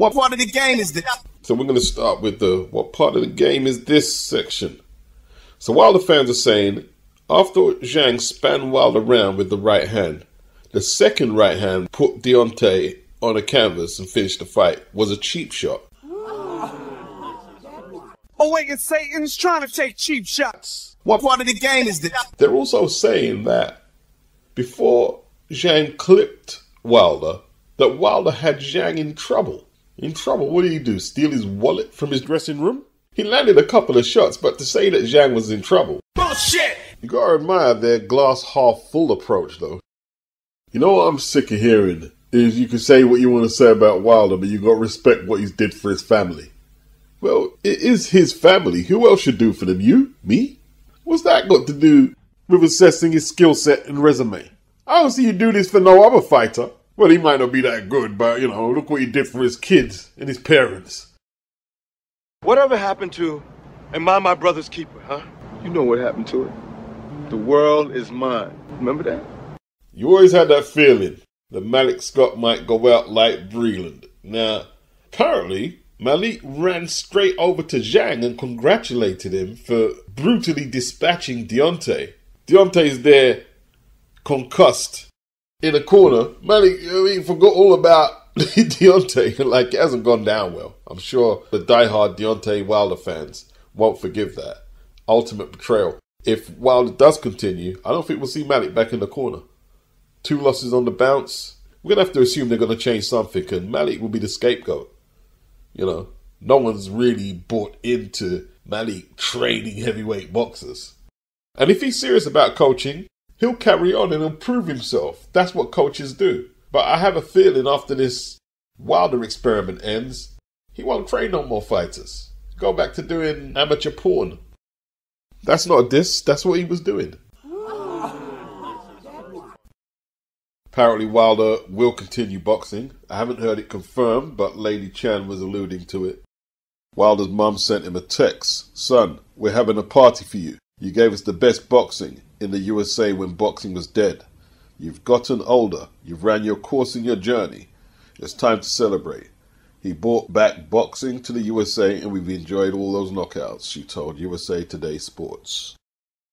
What part of the game is this? So we're going to start with the what part of the game is this section. So Wilder fans are saying, after Zhang span Wilder around with the right hand, the second right hand put Deontay on a canvas and finished the fight was a cheap shot. Oh wait, and Satan's trying to take cheap shots. What part of the game is this? They're also saying that before Zhang clipped Wilder, that Wilder had Zhang in trouble. In trouble? What did he do? Steal his wallet from his dressing room? He landed a couple of shots, but to say that Zhang was in trouble... Bullshit! You gotta admire their glass half full approach, though. You know what I'm sick of hearing? Is you can say what you want to say about Wilder, but you gotta respect what he's did for his family. Well, it is his family. Who else should do for them? You? Me? What's that got to do with assessing his skill set and resume? I don't see you do this for no other fighter. Well, he might not be that good, but, you know, look what he did for his kids and his parents. Whatever happened to, am I my brother's keeper, huh? You know what happened to it. The world is mine. Remember that? You always had that feeling that Malik Scott might go out like Breland. Now, apparently, Malik ran straight over to Zhang and congratulated him for brutally dispatching Deontay. Deontay's there, concussed, in a corner. Malik, forgot all about Deontay. Like, it hasn't gone down well. I'm sure the diehard Deontay Wilder fans won't forgive that. Ultimate betrayal. If Wilder does continue, I don't think we'll see Malik back in the corner. 2 losses on the bounce. We're going to have to assume they're going to change something, and Malik will be the scapegoat. You know, no one's really bought into Malik training heavyweight boxers. And if he's serious about coaching, he'll carry on and improve himself. That's what coaches do. But I have a feeling after this Wilder experiment ends, he won't train no more fighters. Go back to doing amateur porn. That's not a diss, that's what he was doing. Apparently Wilder will continue boxing. I haven't heard it confirmed, but Lady Chan was alluding to it. Wilder's mum sent him a text. Son, we're having a party for you. You gave us the best boxing in the USA when boxing was dead. You've gotten older. You've ran your course in your journey. It's time to celebrate. He brought back boxing to the USA and we've enjoyed all those knockouts, she told USA Today Sports.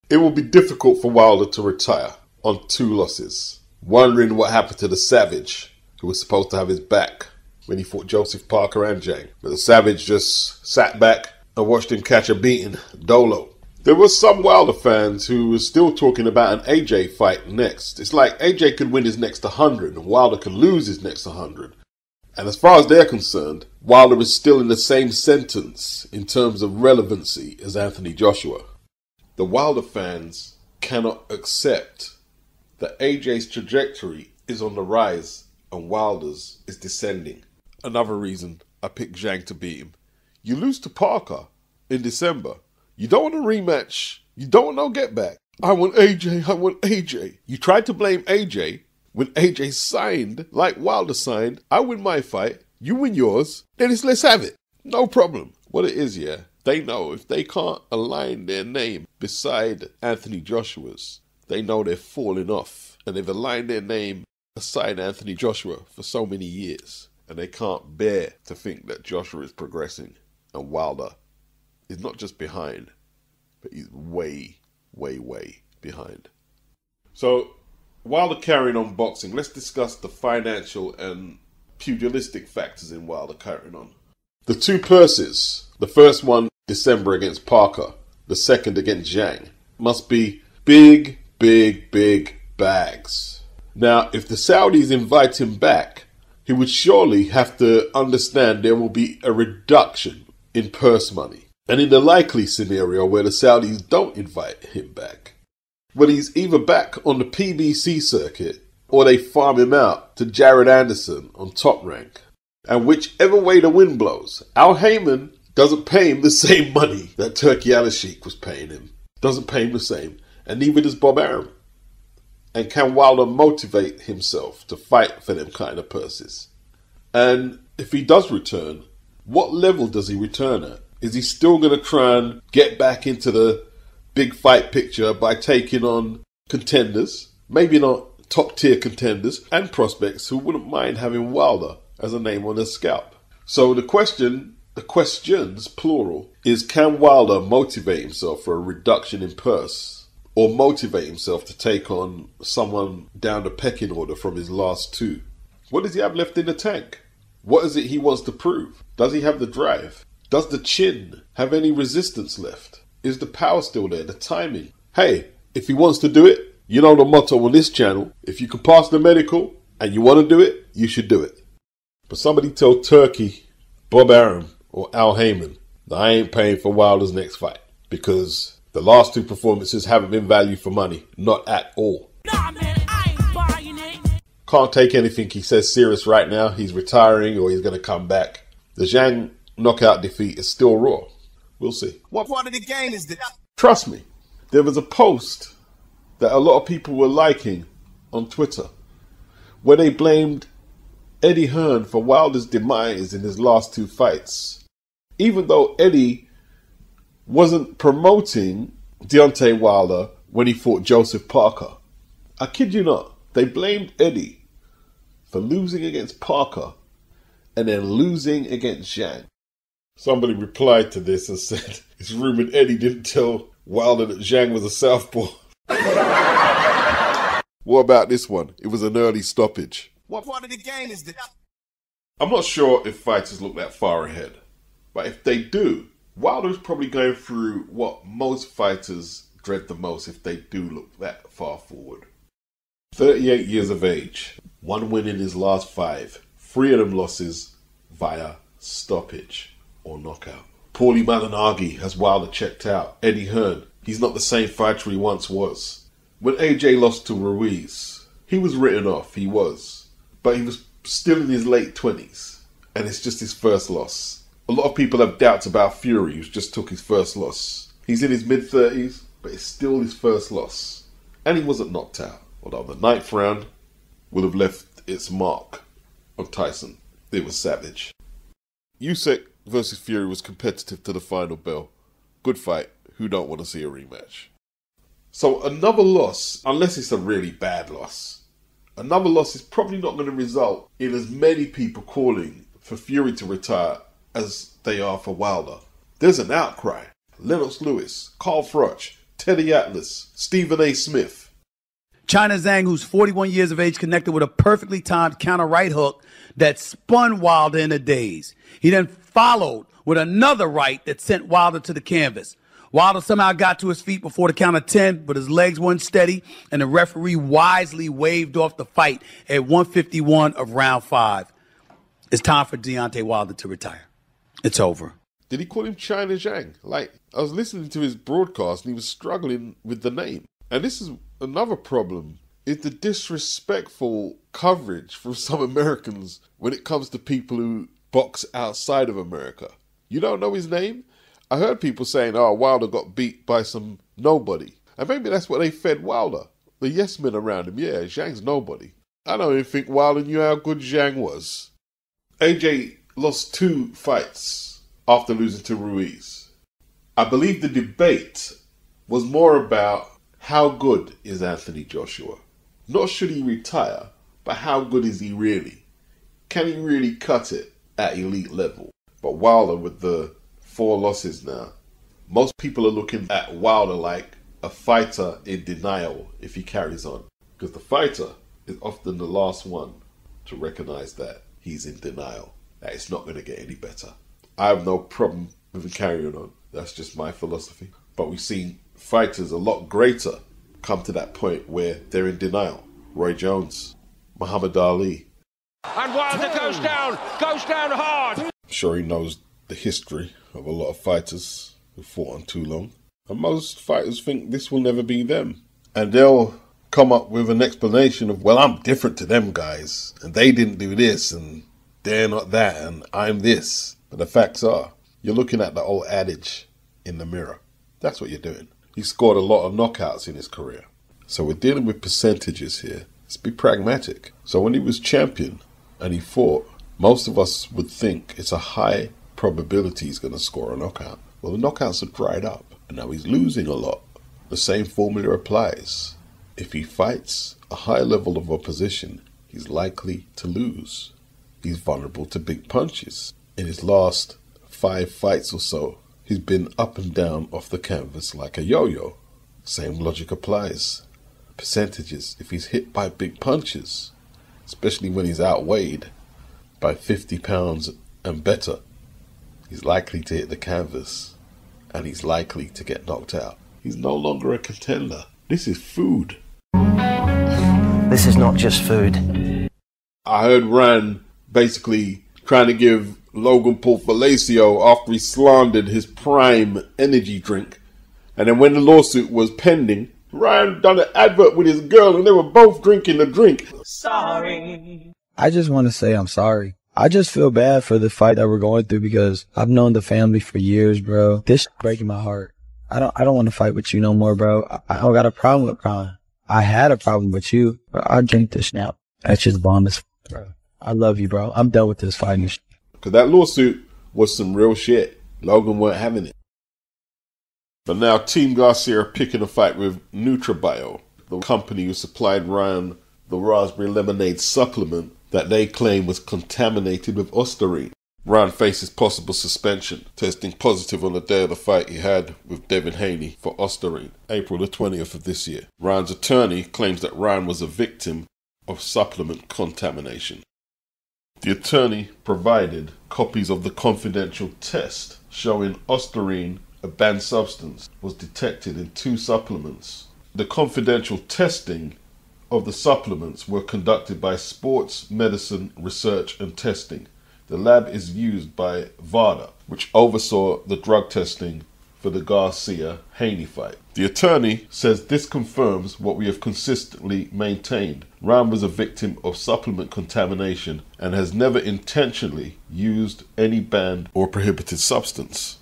It will be difficult for Wilder to retire on 2 losses. Wondering what happened to the Savage, who was supposed to have his back when he fought Joseph Parker and Zhang. But the Savage just sat back and watched him catch a beating, dolo. There were some Wilder fans who were still talking about an AJ fight next. It's like AJ could win his next 100 and Wilder could lose his next 100. And as far as they're concerned, Wilder is still in the same sentence in terms of relevancy as Anthony Joshua. The Wilder fans cannot accept that AJ's trajectory is on the rise and Wilder's is descending. Another reason I picked Zhang to beat him. You lose to Parker in December. You don't want a rematch. You don't want no get back. I want AJ, I want AJ. You tried to blame AJ when AJ signed like Wilder signed. I win my fight, you win yours, then let's have it. No problem. What it is, yeah, they know if they can't align their name beside Anthony Joshua's, they know they're falling off. And they've aligned their name aside Anthony Joshua for so many years. And they can't bear to think that Joshua is progressing. And Wilder is not just behind, but he's way, way, way behind. So, Wilder carrying on boxing, let's discuss the financial and pugilistic factors in Wilder carrying on. The 2 purses, the first one December against Parker, the second against Zhang, must be big bags. Now, if the Saudis invite him back, he would surely have to understand there will be a reduction in purse money. And in the likely scenario where the Saudis don't invite him back, well, he's either back on the PBC circuit or they farm him out to Jared Anderson on Top Rank. And whichever way the wind blows, Al Heyman doesn't pay him the same money that Turki Al-Sheikh was paying him. Doesn't pay him the same. And neither does Bob Arum. And can Wilder motivate himself to fight for them kind of purses? And if he does return, what level does he return at? Is he still going to try and get back into the big fight picture by taking on contenders? Maybe not top tier contenders and prospects who wouldn't mind having Wilder as a name on their scalp. So the questions, plural, is can Wilder motivate himself for a reduction in purse or motivate himself to take on someone down the pecking order from his last two? What does he have left in the tank? What is it he wants to prove? Does he have the drive? Does the chin have any resistance left? Is the power still there? The timing? Hey, if he wants to do it, you know the motto on this channel, if you can pass the medical and you want to do it, you should do it. But somebody tell Turkey, Bob Arum, or Al Heyman that I ain't paying for Wilder's next fight because the last two performances haven't been value for money. Not at all. Nah, man, I ain't buying it. Can't take anything he says serious right now. He's retiring or he's going to come back. The ZHANG knockout defeat is still raw. We'll see. What part of the game is this? Trust me, there was a post that a lot of people were liking on Twitter where they blamed Eddie Hearn for Wilder's demise in his last two fights. Even though Eddie wasn't promoting Deontay Wilder when he fought Joseph Parker. I kid you not, they blamed Eddie for losing against Parker and then losing against ZHANG. Somebody replied to this and said, it's rumored Eddie didn't tell Wilder that ZHANG was a southpaw. What about this one? It was an early stoppage. What part of the game is this? I'm not sure if fighters look that far ahead. But if they do, Wilder's probably going through what most fighters dread the most if they do look that far forward. 38 years of age, 1 win in his last 5, 3 of them losses via stoppage or knockout. Paulie Malignaggi has Wilder checked out. Eddie Hearn, he's not the same fighter he once was. When AJ lost to Ruiz, he was written off, he was. But he was still in his late 20s, and it's just his first loss. A lot of people have doubts about Fury, who's just took his first loss. He's in his mid-30s, but it's still his first loss. And he wasn't knocked out, although the 9th round would have left its mark on Tyson. It was savage. Usyk versus Fury was competitive to the final bell. Good fight. Who don't want to see a rematch? So another loss, unless it's a really bad loss, another loss is probably not going to result in as many people calling for Fury to retire as they are for Wilder. There's an outcry. Lennox Lewis, Carl Froch, Teddy Atlas, Stephen A. Smith. China ZHANG, who's 41 years of age, connected with a perfectly timed counter right hook that spun Wilder in a daze. He then followed with another right that sent Wilder to the canvas. Wilder somehow got to his feet before the count of 10, but his legs weren't steady, and the referee wisely waved off the fight at 151 of round 5. It's time for Deontay Wilder to retire. It's over. Did he call him China ZHANG? Like, I was listening to his broadcast and he was struggling with the name. And this is another problem, is the disrespectful coverage from some Americans when it comes to people who box outside of America. You don't know his name? I heard people saying, oh, Wilder got beat by some nobody. And maybe that's what they fed Wilder. The yes men around him. Yeah, ZHANG's nobody. I don't even think Wilder knew how good ZHANG was. AJ lost 2 fights after losing to Ruiz. I believe the debate was more about how good is Anthony Joshua. Not should he retire, but how good is he really? Can he really cut it at elite level? But Wilder with the 4 losses now, most people are looking at Wilder like a fighter in denial if he carries on. Because the fighter is often the last one to recognize that he's in denial, that it's not going to get any better. I have no problem with him carrying on. That's just my philosophy. But we've seen fighters a lot greater come to that point where they're in denial. Roy Jones, Muhammad Ali. And Wilder goes down hard. I'm sure he knows the history of a lot of fighters who fought on too long. And most fighters think this will never be them. And they'll come up with an explanation of, well, I'm different to them guys. And they didn't do this, and they're not that, and I'm this. But the facts are, you're looking at the old adage in the mirror. That's what you're doing. He scored a lot of knockouts in his career. So we're dealing with percentages here. Let's be pragmatic. So when he was champion and he fought, most of us would think it's a high probability he's going to score a knockout. Well, the knockouts have dried up, and now he's losing a lot. The same formula applies. If he fights a high level of opposition, he's likely to lose. He's vulnerable to big punches. In his last 5 fights or so, he's been up and down off the canvas like a yo-yo. Same logic applies. Percentages, if he's hit by big punches, especially when he's outweighed by 50 pounds and better, he's likely to hit the canvas and he's likely to get knocked out. He's no longer a contender. This is food. This is not just food. I heard Ryan basically trying to give Logan Paul fellatio after he slandered his prime energy drink. And then when the lawsuit was pending, Ryan done an advert with his girl and they were both drinking the drink. Sorry. I just want to say I'm sorry. I just feel bad for the fight that we're going through because I've known the family for years, bro. This is breaking my heart. I don't want to fight with you no more, bro. I don't got a problem with Brian. I had a problem with you, but I drink this now. That's just bomb as bro. I love you, bro. I'm done with this fighting. Because that lawsuit was some real shit. Logan weren't having it. But now Team Garcia are picking a fight with Nutrabio, the company who supplied Ryan the raspberry lemonade supplement that they claim was contaminated with ostarine. Ryan faces possible suspension, testing positive on the day of the fight he had with Devin Haney for ostarine, April the 20th of this year. Ryan's attorney claims that Ryan was a victim of supplement contamination. The attorney provided copies of the confidential test showing ostarine, a banned substance, was detected in 2 supplements. The confidential testing of the supplements were conducted by Sports Medicine Research and Testing. The lab is used by VADA, which oversaw the drug testing for the Garcia-Haney fight. The attorney says this confirms what we have consistently maintained. Ryan was a victim of supplement contamination and has never intentionally used any banned or prohibited substance.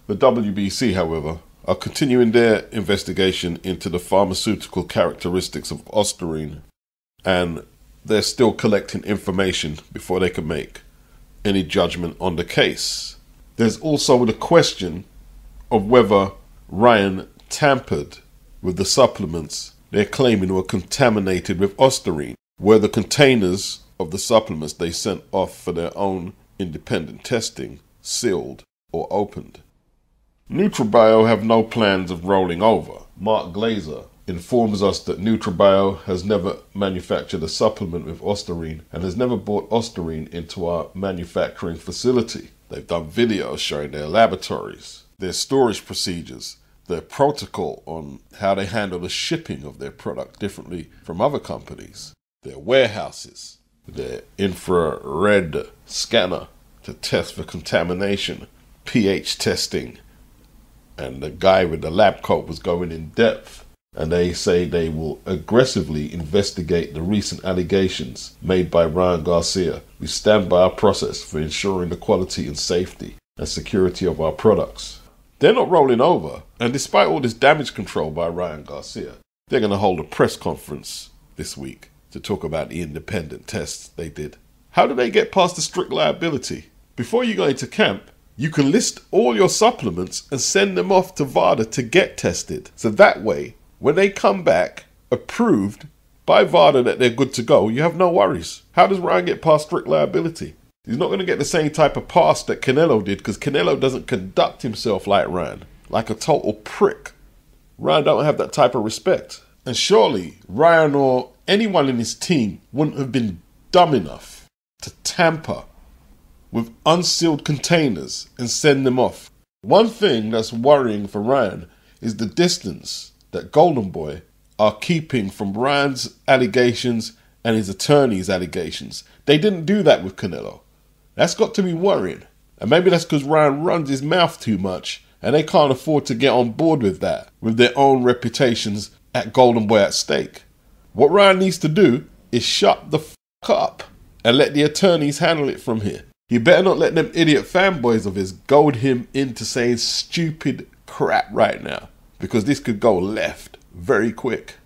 The WBC, however, are continuing their investigation into the pharmaceutical characteristics of ostarine, and they're still collecting information before they can make any judgment on the case. There's also the question of whether Ryan tampered with the supplements they're claiming were contaminated with ostarine. Were the containers of the supplements they sent off for their own independent testing sealed or opened? Nutrabio have no plans of rolling over. Mark Glazer informs us that Nutrabio has never manufactured a supplement with ostarine and has never brought ostarine into our manufacturing facility. They've done videos showing their laboratories, their storage procedures, their protocol on how they handle the shipping of their product differently from other companies, their warehouses, their infrared scanner to test for contamination, pH testing, and the guy with the lab coat was going in depth. And they say they will aggressively investigate the recent allegations made by Ryan Garcia. We stand by our process for ensuring the quality and safety and security of our products. They're not rolling over, and despite all this damage control by Ryan Garcia, they're going to hold a press conference this week to talk about the independent tests they did. How do they get past the strict liability? Before you go into camp, you can list all your supplements and send them off to VADA to get tested. So that way, when they come back approved by VADA that they're good to go, you have no worries. How does Ryan get past strict liability? He's not going to get the same type of pass that Canelo did, because Canelo doesn't conduct himself like Ryan, like a total prick. Ryan don't have that type of respect. And surely Ryan or anyone in his team wouldn't have been dumb enough to tamper with unsealed containers and send them off. One thing that's worrying for Ryan is the distance that Golden Boy are keeping from Ryan's allegations and his attorney's allegations. They didn't do that with Canelo. That's got to be worrying. And maybe that's because Ryan runs his mouth too much and they can't afford to get on board with that, with their own reputations at Golden Boy at stake. What Ryan needs to do is shut the fuck up and let the attorneys handle it from here. He better not let them idiot fanboys of his goad him into saying stupid crap right now, because this could go left very quick.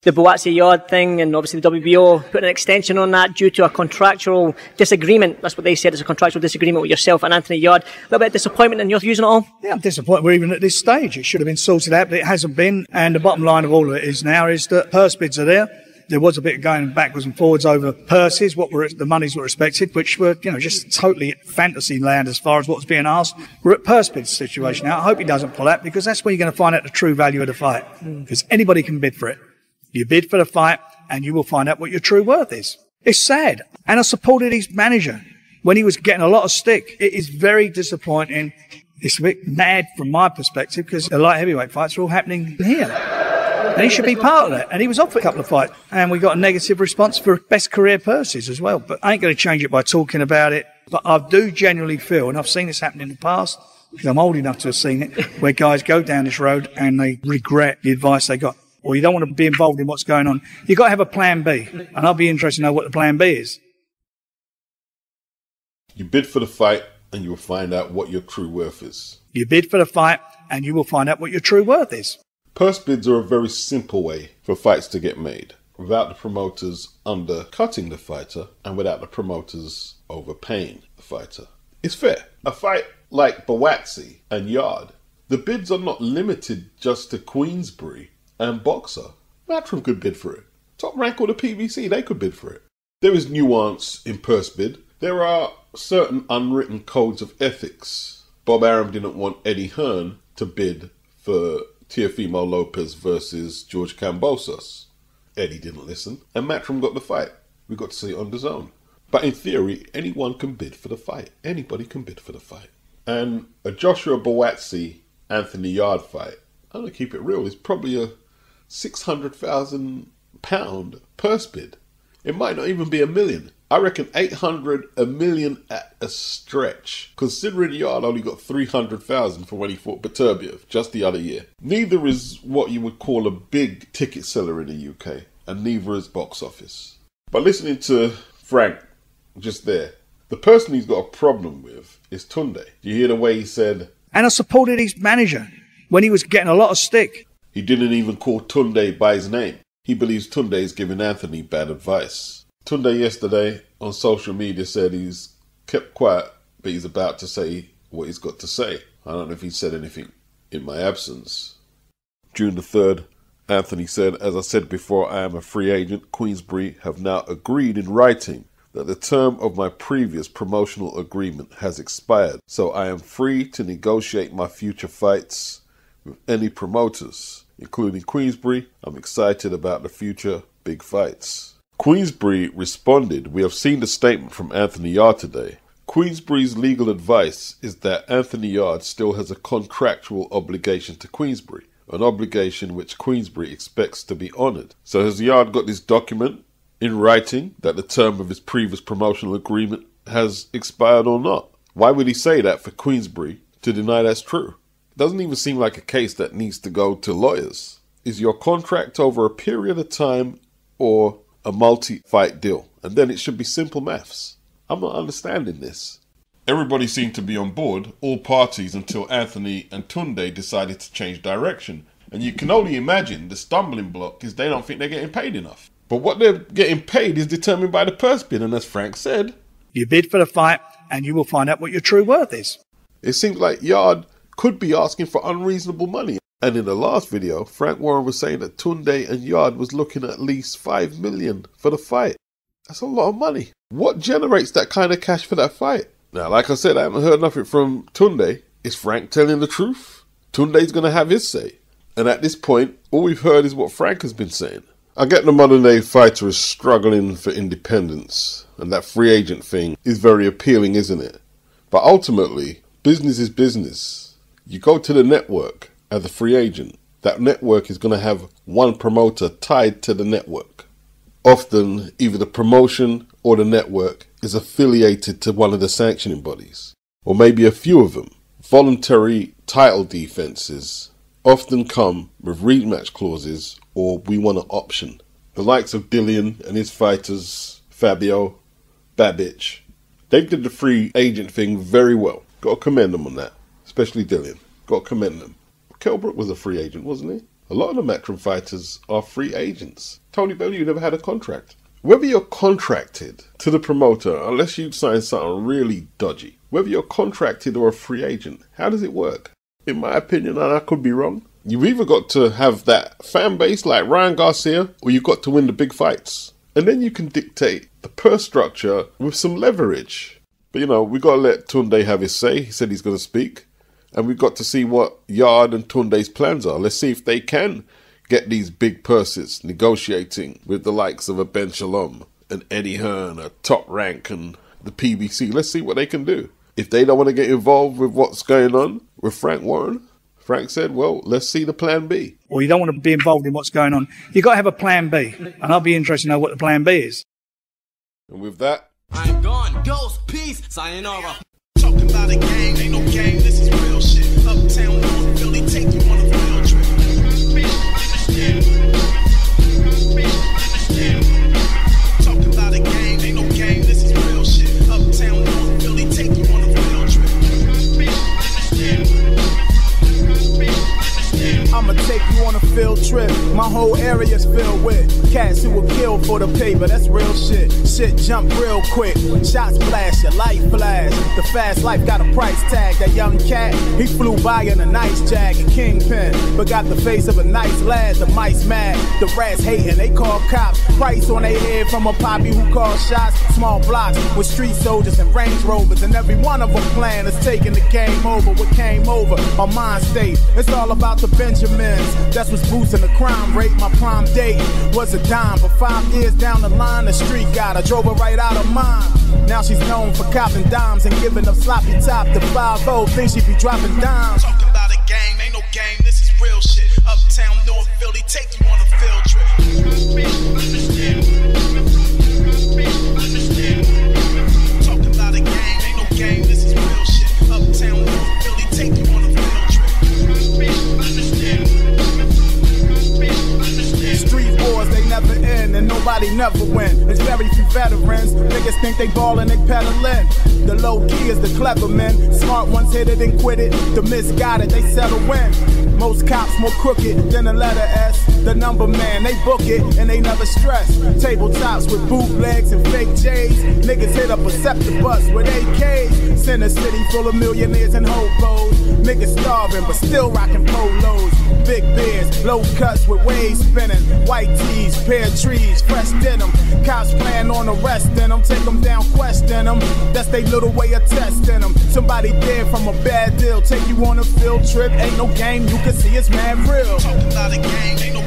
The Boazzi Yarde thing, and obviously the WBO put an extension on that due to a contractual disagreement. That's what they said, it's a contractual disagreement with yourself and Anthony Yarde. A little bit of disappointment in your views on it all? Yeah, I'm disappointed we're even at this stage. It should have been sorted out, but it hasn't been. And the bottom line of all of it is now is that purse bids are there. There was a bit of going backwards and forwards over purses, the monies were expected, which were, just totally fantasy land as far as what was being asked. We're at purse bid situation now. I hope he doesn't pull out, because that's where you're going to find out the true value of the fight. Because anybody can bid for it. You bid for the fight and you will find out what your true worth is. It's sad. And I supported his manager when he was getting a lot of stick. It is very disappointing. It's a bit mad from my perspective, because the light heavyweight fights are all happening here. And he should be part of that. And he was off for a couple of fights. And we got a negative response for best career purses as well. But I ain't going to change it by talking about it. But I do genuinely feel, and I've seen this happen in the past, because I'm old enough to have seen it, where guys go down this road and they regret the advice they got. Or you don't want to be involved in what's going on. You've got to have a plan B. And I'll be interested to know what the plan B is. You bid for the fight and you will find out what your true worth is. You bid for the fight and you will find out what your true worth is. Purse bids are a very simple way for fights to get made, without the promoters undercutting the fighter and without the promoters overpaying the fighter. It's fair. A fight like Bowatsy and Yarde, the bids are not limited just to Queensbury and Boxer. Matchroom could bid for it. Top Rank or the PBC, they could bid for it. There is nuance in purse bid. There are certain unwritten codes of ethics. Bob Arum didn't want Eddie Hearn to bid for Teofimo Lopez versus George Kambosos. Eddie didn't listen, and Matchroom got the fight. We got to see it on DAZN. But in theory, anyone can bid for the fight. Anybody can bid for the fight. And a Joshua Bowatsy Anthony Yarde fight, I'm going to keep it real, is probably a £600,000 purse bid. It might not even be $1 million. I reckon 800, $1 million at a stretch, considering Yarde only got 300,000 for when he fought Beterbiev just the other year. Neither is what you would call a big ticket seller in the UK, and neither is box office. But listening to Frank just there, the person he's got a problem with is Tunde. Do you hear the way he said, and I supported his manager when he was getting a lot of stick? He didn't even call Tunde by his name. He believes Tunde is giving Anthony bad advice. Tunde yesterday on social media said he's kept quiet, but he's about to say what he's got to say. I don't know if he said anything in my absence. June the 3rd, Anthony said, as I said before, I am a free agent. Queensbury have now agreed in writing that the term of my previous promotional agreement has expired, so I am free to negotiate my future fights with any promoters, including Queensbury. I'm excited about the future big fights. Queensbury responded, we have seen the statement from Anthony Yarde today. Queensbury's legal advice is that Anthony Yarde still has a contractual obligation to Queensbury, an obligation which Queensbury expects to be honoured. So has Yarde got this document in writing that the term of his previous promotional agreement has expired or not? Why would he say that for Queensbury to deny that's true? It doesn't even seem like a case that needs to go to lawyers. Is your contract over a period of time or a multi-fight deal? And then it should be simple maths. I'm not understanding this. Everybody seemed to be on board, all parties, until Anthony and Tunde decided to change direction. And you can only imagine the stumbling block is they don't think they're getting paid enough. But what they're getting paid is determined by the purse bid, and as Frank said, you bid for the fight and you will find out what your true worth is. It seems like Yarde could be asking for unreasonable money. And in the last video, Frank Warren was saying that Tunde and Yarde was looking at least $5 million for the fight. That's a lot of money. What generates that kind of cash for that fight? Now, like I said, I haven't heard nothing from Tunde. Is Frank telling the truth? Tunde's going to have his say. And at this point, all we've heard is what Frank has been saying. I get the modern day fighter is struggling for independence. And that free agent thing is very appealing, isn't it? But ultimately, business is business. You go to the network as a free agent. That network is going to have one promoter tied to the network. Often, either the promotion or the network is affiliated to one of the sanctioning bodies, or maybe a few of them. Voluntary title defenses often come with rematch clauses or we want an option. The likes of Dillian and his fighters, Fabio, Babic, they did the free agent thing very well. Got to commend them on that, especially Dillian. Got to commend them. Kelbrook was a free agent, wasn't he? A lot of the Matchroom fighters are free agents. Tony Bellew never had a contract. Whether you're contracted to the promoter, unless you sign something really dodgy, whether you're contracted or a free agent, how does it work? In my opinion, and I could be wrong, You've either got to have that fan base like Ryan Garcia, or you've got to win the big fights. And then you can dictate the purse structure with some leverage. But, you know, we've got to let Tunde have his say. He said he's going to speak. And we've got to see what Yarde and Tunde's plans are. Let's see if they can get these big purses negotiating with the likes of a Ben Shalom, an Eddie Hearn, a Top Rank, and the PBC. Let's see what they can do. If they don't want to get involved with what's going on with Frank Warren, Frank said, well, let's see the plan B. Well, you don't want to be involved in what's going on. You've got to have a plan B. And I'll be interested to know what the plan B is. And with that, I'm gone. Ghost, peace, sayonara. Talking about a gang, ain't no gang, this is real shit. Uptown, North Philly, take you on a field trip. Talking about a gang, ain't no gang, this is real shit. Uptown, North Philly, take you on a field trip. I'ma take you on a field trip. My whole area's filled with cats who will kill for the paper. That's real shit. Shit jump real quick. Shots flash, your light flash. The fast life got a price tag. That young cat, he flew by in a nice Jag, a kingpin, but got the face of a nice lad. The mice mad, the rats hating. They call cops. Price on their head from a poppy who calls shots. Small blocks with street soldiers and Range Rovers, and every one of them plan is taking the game over. What came over, our mind state. It's all about the Benjamins. That's what's boosting the crime rate. My prime date was a dime, but 5 years down the line, the street got her, drove her right out of mine. Now she's known for copping dimes and giving up sloppy top to 5-0. Think she be dropping dimes. Talking about a gang, ain't no gang, this is real shit. Uptown, North Philly, take you on a field trip. Talking about a gang, ain't no gang, this is real shit. Uptown, North Philly, take you on a field trip. Street wars, they never end, and nobody never win. There's very few veterans. Niggas think they ballin', they peddlin'. The low key is the clever men. Smart ones hit it and quit it. The misguided, they settle in. Most cops more crooked than a letter S. The number man, they book it and they never stress. Tabletops with bootlegs and fake J's. Niggas hit up a scepter bus with AKs. Send a city full of millionaires and hobos. Niggas starving but still rocking polos. Big beards, low cuts with waves spinning. White tees, pear trees, fresh denim. Cops plan on arresting them. Take them down, question them. That's they little way of testing them. Somebody dead from a bad deal. Take you on a field trip. Ain't no game, you can see it's mad real. Talking about a gang, ain't no